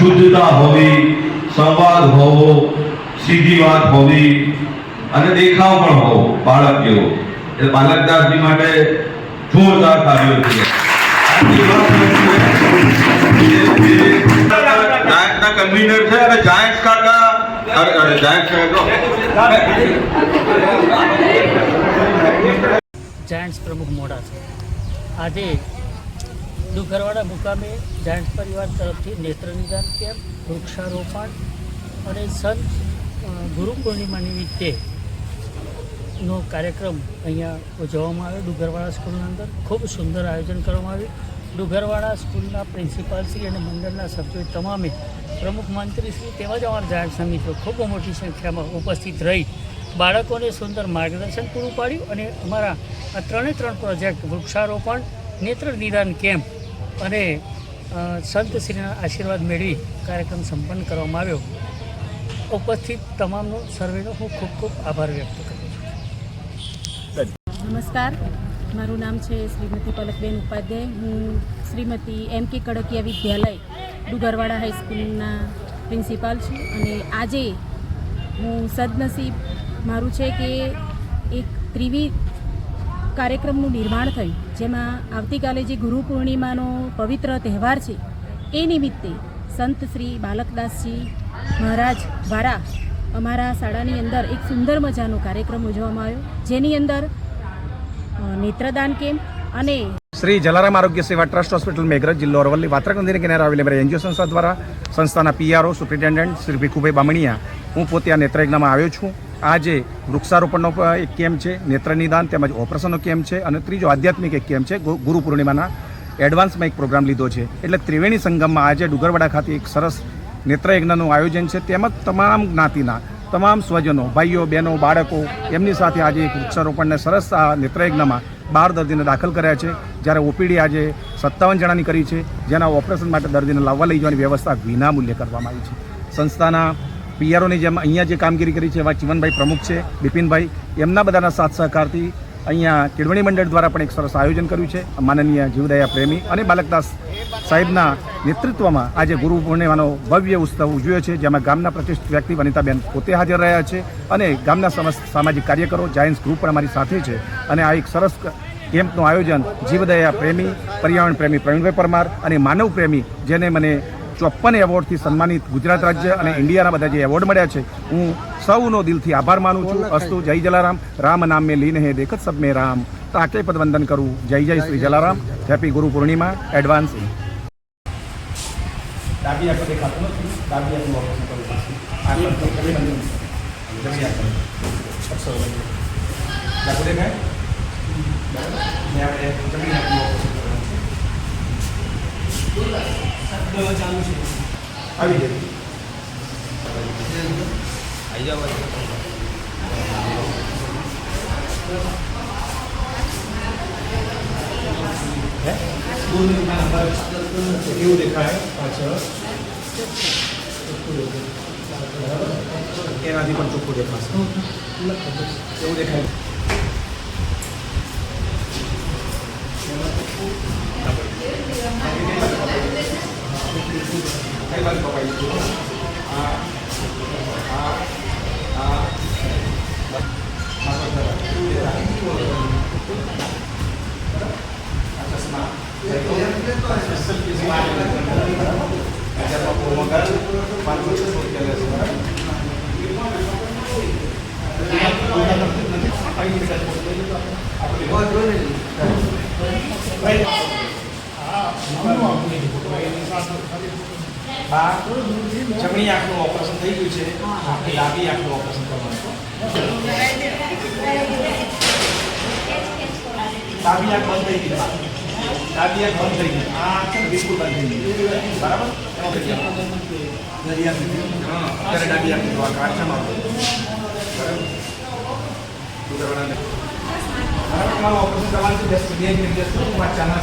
શુદ્ધતા હોવી, સંવાદ હોવો, સીધી વાત હોવી અને દેખાવ પણ હોવો બાળક જેવો. એટલે બાલકદાસજી માટે જોરદાર તાળીઓ છે. જાયન્ટના કન્વીનર છે અને જાયન્ટ કાકા જાયન્ટ્સ પ્રમુખ મોડા છે. આજે ડુંગરવાડા મુકામે જાયન્ટ્સ પરિવાર તરફથી નેત્ર નિદાન કેમ્પ, વૃક્ષારોપણ અને સંત ગુરુ પૂર્ણિમા નિમિત્તે નો કાર્યક્રમ અહીંયા ઉજવવામાં આવ્યો. ડુંગરવાડા સ્કૂલના અંદર ખૂબ સુંદર આયોજન કરવામાં આવ્યું. ડુંગરવાડા સ્કૂલના પ્રિન્સિપાલશ્રી અને મંડળના સભ્યો તમામે, પ્રમુખ મંત્રીશ્રી તેમજ અમારા જાયન્ટ્સના મિત્રો ખૂબ મોટી સંખ્યામાં ઉપસ્થિત રહી બાળકોને સુંદર માર્ગદર્શન પૂરું પાડ્યું અને અમારા આ 3 પ્રોજેક્ટ વૃક્ષારોપણ, નેત્ર નિદાન કેમ્પ અને સંતશ્રીના આશીર્વાદ મેળવી કાર્યક્રમ સંપન્ન કરવામાં આવ્યો. ઉપસ્થિત તમામનો સર્વેનો હું ખૂબ ખૂબ આભાર વ્યક્ત કરું છું. નમસ્કાર, મારું નામ છે શ્રીમતી પલકબેન ઉપાધ્યાય. હું શ્રીમતી M.K. કડકિયા વિદ્યાલય ડુંગરવાડા હાઈસ્કૂલના પ્રિન્સિપાલ છું અને આજે હું સદનસીબ મારું છે કે એક ત્રિવિધ કાર્યક્રમનું નિર્માણ થયું, જેમાં આવતીકાલે જે ગુરુ પૂર્ણિમાનો પવિત્ર તહેવાર છે એ નિમિત્તે સંત શ્રી બાલકદાસજી મહારાજ દ્વારા અમારા શાળાની અંદર એક સુંદર મજાનો કાર્યક્રમ ઉજવવામાં આવ્યો, જેની અંદર નેત્રદાન કેમ્પ અને શ્રી જલારામ આરોગ્ય સેવા ટ્રસ્ટ હોસ્પિટલ મેઘરજ, જિલ્લો અરવલ્લી, વાત્રક નદીને કિનારે આવેલી અમારી એનજીઓ સંસ્થા દ્વારા સંસ્થાના PRO સુપ્રિન્ટેન્ડન્ટ શ્રી ભીખુભાઈ બામણીયા, હું પોતે આ નેત્રયજ્ઞમાં આવ્યો છું. આજે વૃક્ષારોપણનો એક કેમ્પ છે, નેત્ર નિદાન તેમજ ઓપરેશનનો કેમ્પ છે અને ત્રીજો આધ્યાત્મિક એક કેમ્પ છે. ગુરુ પૂર્ણિમાના એડવાન્સમાં એક પ્રોગ્રામ લીધો છે. એટલે ત્રિવેણી સંગમમાં આજે ડુંગરવાડા ખાતે એક સરસ નેત્રયજ્ઞનું આયોજન છે. તેમજ તમામ જ્ઞાતિના તમામ સ્વજનો, ભાઈઓ, બહેનો, બાળકો એમની સાથે આજે એક વૃક્ષારોપણને સરસ આ નેત્રયજ્ઞમાં 12 દર્દીને દાખલ કર્યા છે. જ્યારે ઓપીડી આજે 57 જણાની કરી છે, જેના ઓપરેશન માટે દર્દીને લાવવા લઈ જવાની વ્યવસ્થા વિનામૂલ્યે કરવામાં આવી છે. સંસ્થાના PROની જેમ અહીંયા જે કામગીરી કરી છે એવા ચીવનભાઈ પ્રમુખ છે, બિપિનભાઈ, એમના બધાના સાથ સહકારથી અહીંયા કેળવણી મંડળ દ્વારા પણ એક સરસ આયોજન કર્યું છે. માનનીય જીવદયા પ્રેમી અને બાલકદાસ સાહેબના નેતૃત્વમાં આજે ગુરુ પૂર્ણિમાનો ભવ્ય ઉત્સવ ઉજવ્યો છે, જેમાં ગામના પ્રતિષ્ઠિત વ્યક્તિ વનિતાબેન પોતે હાજર રહ્યા છે અને ગામના સમસ્ત સામાજિક કાર્યકરો, જાયન્ટ્સ ગ્રુપ પણ અમારી સાથે છે. અને આ એક સરસ કેમ્પનું આયોજન જીવદયા પ્રેમી, પર્યાવરણ પ્રેમી પ્રવીણભાઈ પરમાર અને માનવ પ્રેમી, જેને મને 54 એવોર્ડથી સન્માનિત ગુજરાત રાજ્ય અને ઇન્ડિયાના બધા જે એવોર્ડ મળ્યા છે, હું સૌનો દિલથી આભાર માનું છું. અસ્તુ, જય જલારામ. રામ નામ મેં લીન હે દેખત સબ મેં રામ, તાકે પદ વંદન કરું. જય જય શ્રી જલારામ. Happy Guru Purnima advance. ડાબી આંખો દેખાતું નથી, ડાબી આંખનું ઓપરેશન કરવું પડશે. આંખો દેખાય બરાબર ને, આપણે જમણી આંખનું ઓપરેશન કરવાનું છે. ચાલુ છે, આવી જાય, આવી જાવ. કેવું દેખાય પાછળ? એનાથી પણ ચોખ્ખું દેખાશે. એવું દેખાય. કઈ બાજુ પકડી? જમણી આંખનું ઓપરેશન થઈ ગયું છે, ડાબી આંખનું ઓપરેશન કરવાનું. ડાબી આંખ બંધ થઈ ગઈ, ડાબી આંખ બંધ થઈ ગઈ, આ આંખ છે ને બિલકુલ બંધ થઈ ગઈ, બરાબર. અત્યારે ડાબી આંખ કાચમાં બરાબર. તમારું ઓપરેશન કરવાનું છે. 2 મિનિટ જશે, 5 ચાના